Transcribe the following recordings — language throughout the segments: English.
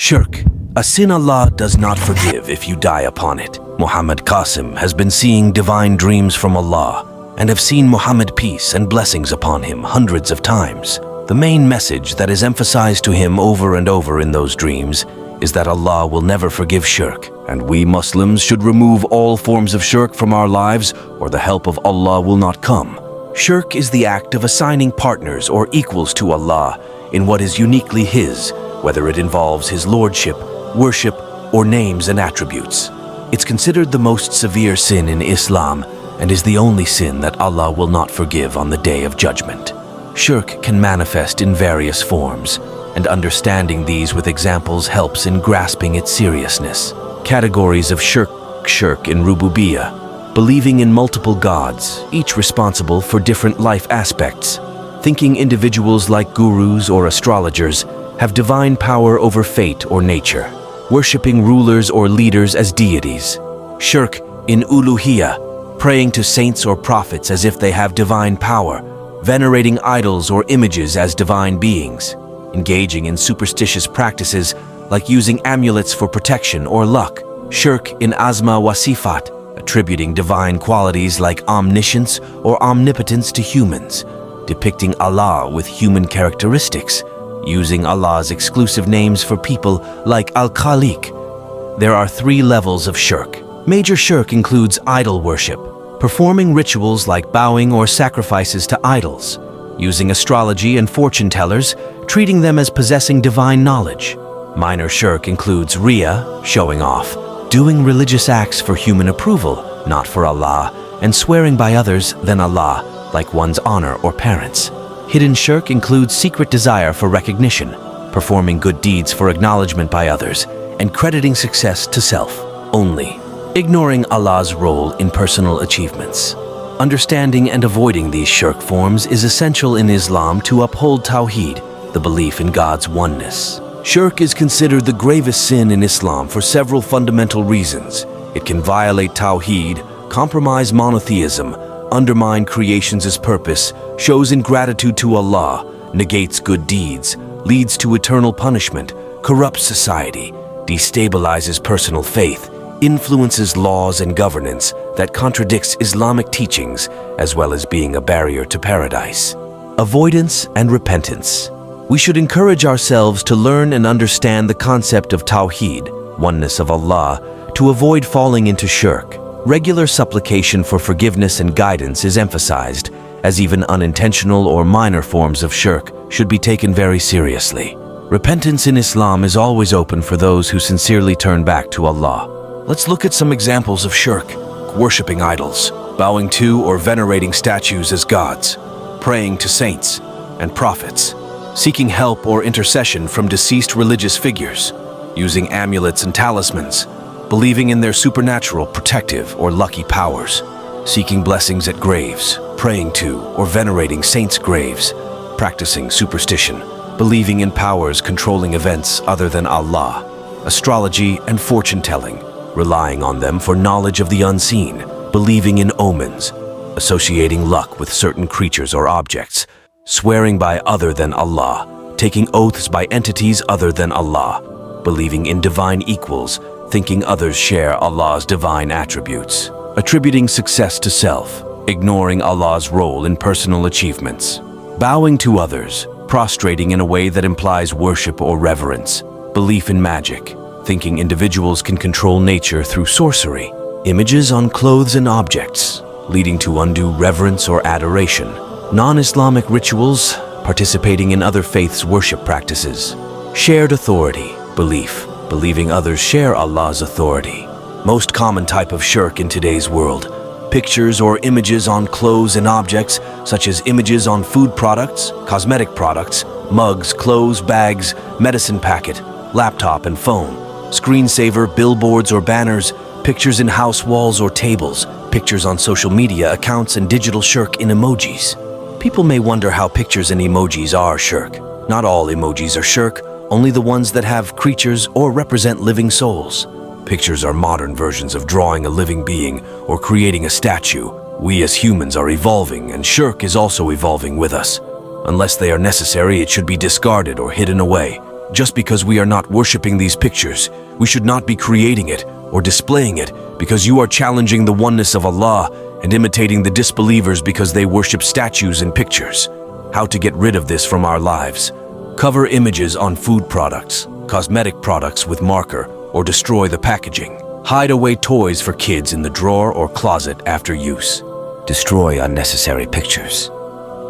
Shirk, a sin Allah does not forgive if you die upon it. Muhammad Qasim has been seeing divine dreams from Allah and have seen Muhammad peace and blessings upon him hundreds of times. The main message that is emphasized to him over and over in those dreams is that Allah will never forgive shirk, and we Muslims should remove all forms of shirk from our lives or the help of Allah will not come. Shirk is the act of assigning partners or equals to Allah in what is uniquely His, whether it involves His lordship, worship, or names and attributes. It's considered the most severe sin in Islam and is the only sin that Allah will not forgive on the Day of Judgment. Shirk can manifest in various forms, and understanding these with examples helps in grasping its seriousness. Categories of shirk in Rububiyyah, believing in multiple gods, each responsible for different life aspects. Thinking individuals like gurus or astrologers have divine power over fate or nature. Worshipping rulers or leaders as deities. Shirk in Uluhiyyah, praying to saints or prophets as if they have divine power, venerating idols or images as divine beings. Engaging in superstitious practices like using amulets for protection or luck. Shirk in Asma wa Sifat, attributing divine qualities like omniscience or omnipotence to humans. Depicting Allah with human characteristics. Using Allah's exclusive names for people like Al-Khaliq. There are 3 levels of shirk. Major shirk includes idol worship, performing rituals like bowing or sacrifices to idols, using astrology and fortune tellers, treating them as possessing divine knowledge. Minor shirk includes riya, showing off, doing religious acts for human approval, not for Allah, and swearing by others than Allah, like one's honor or parents. Hidden shirk includes secret desire for recognition, performing good deeds for acknowledgement by others, and crediting success to self only. Ignoring Allah's role in personal achievements. Understanding and avoiding these shirk forms is essential in Islam to uphold Tawheed, the belief in God's oneness. Shirk is considered the gravest sin in Islam for several fundamental reasons. It can violate Tawheed, compromise monotheism, undermine creation's purpose, shows ingratitude to Allah, negates good deeds, leads to eternal punishment, corrupts society, destabilizes personal faith, influences laws and governance that contradicts Islamic teachings, as well as being a barrier to paradise. Avoidance and repentance. We should encourage ourselves to learn and understand the concept of Tawheed, oneness of Allah, to avoid falling into shirk. Regular supplication for forgiveness and guidance is emphasized, as even unintentional or minor forms of shirk should be taken very seriously. Repentance in Islam is always open for those who sincerely turn back to Allah. Let's look at some examples of shirk. Worshipping idols, bowing to or venerating statues as gods, praying to saints and prophets, seeking help or intercession from deceased religious figures, using amulets and talismans, believing in their supernatural, protective, or lucky powers, seeking blessings at graves, praying to or venerating saints' graves, practicing superstition, believing in powers controlling events other than Allah, astrology and fortune-telling, relying on them for knowledge of the unseen, believing in omens, associating luck with certain creatures or objects, swearing by other than Allah, taking oaths by entities other than Allah, believing in divine equals, thinking others share Allah's divine attributes, attributing success to self, ignoring Allah's role in personal achievements, bowing to others, prostrating in a way that implies worship or reverence, belief in magic, thinking individuals can control nature through sorcery, images on clothes and objects, leading to undue reverence or adoration, non-Islamic rituals, participating in other faiths' worship practices, shared authority, believing others share Allah's authority. Most common type of shirk in today's world, pictures or images on clothes and objects, such as images on food products, cosmetic products, mugs, clothes, bags, medicine packet, laptop and phone, screensaver, billboards or banners, pictures in house walls or tables, pictures on social media accounts, and digital shirk in emojis. People may wonder how pictures and emojis are shirk. Not all emojis are shirk, only the ones that have creatures or represent living souls. Pictures are modern versions of drawing a living being or creating a statue. We as humans are evolving, and shirk is also evolving with us. Unless they are necessary, it should be discarded or hidden away. Just because we are not worshipping these pictures, we should not be creating it or displaying it because you are challenging the oneness of Allah and imitating the disbelievers because they worship statues and pictures. How to get rid of this from our lives? Cover images on food products, cosmetic products with marker, or destroy the packaging. Hide away toys for kids in the drawer or closet after use. Destroy unnecessary pictures.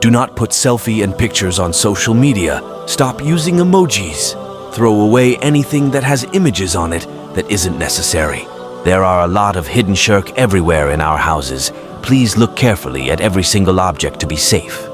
Do not put selfie and pictures on social media. Stop using emojis. Throw away anything that has images on it that isn't necessary. There are a lot of hidden shirk everywhere in our houses. Please look carefully at every single object to be safe.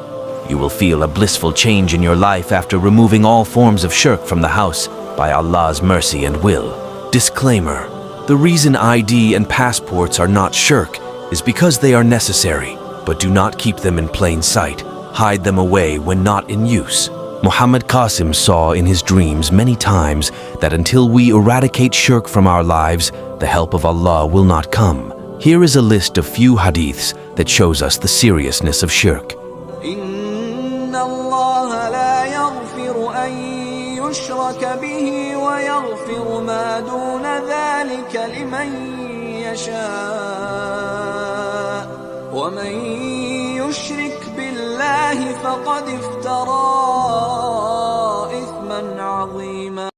You will feel a blissful change in your life after removing all forms of shirk from the house by Allah's mercy and will. Disclaimer: the reason ID and passports are not shirk is because they are necessary, but do not keep them in plain sight. Hide them away when not in use. Muhammad Qasim saw in his dreams many times that until we eradicate shirk from our lives, the help of Allah will not come. Here is a list of few hadiths that shows us the seriousness of shirk. Inna Allah la yaghfiru an yushraka bihi wa yaghfiru ma duna dhalika liman yasha wa man yushrik billahi faqad iftara ithman 'azima.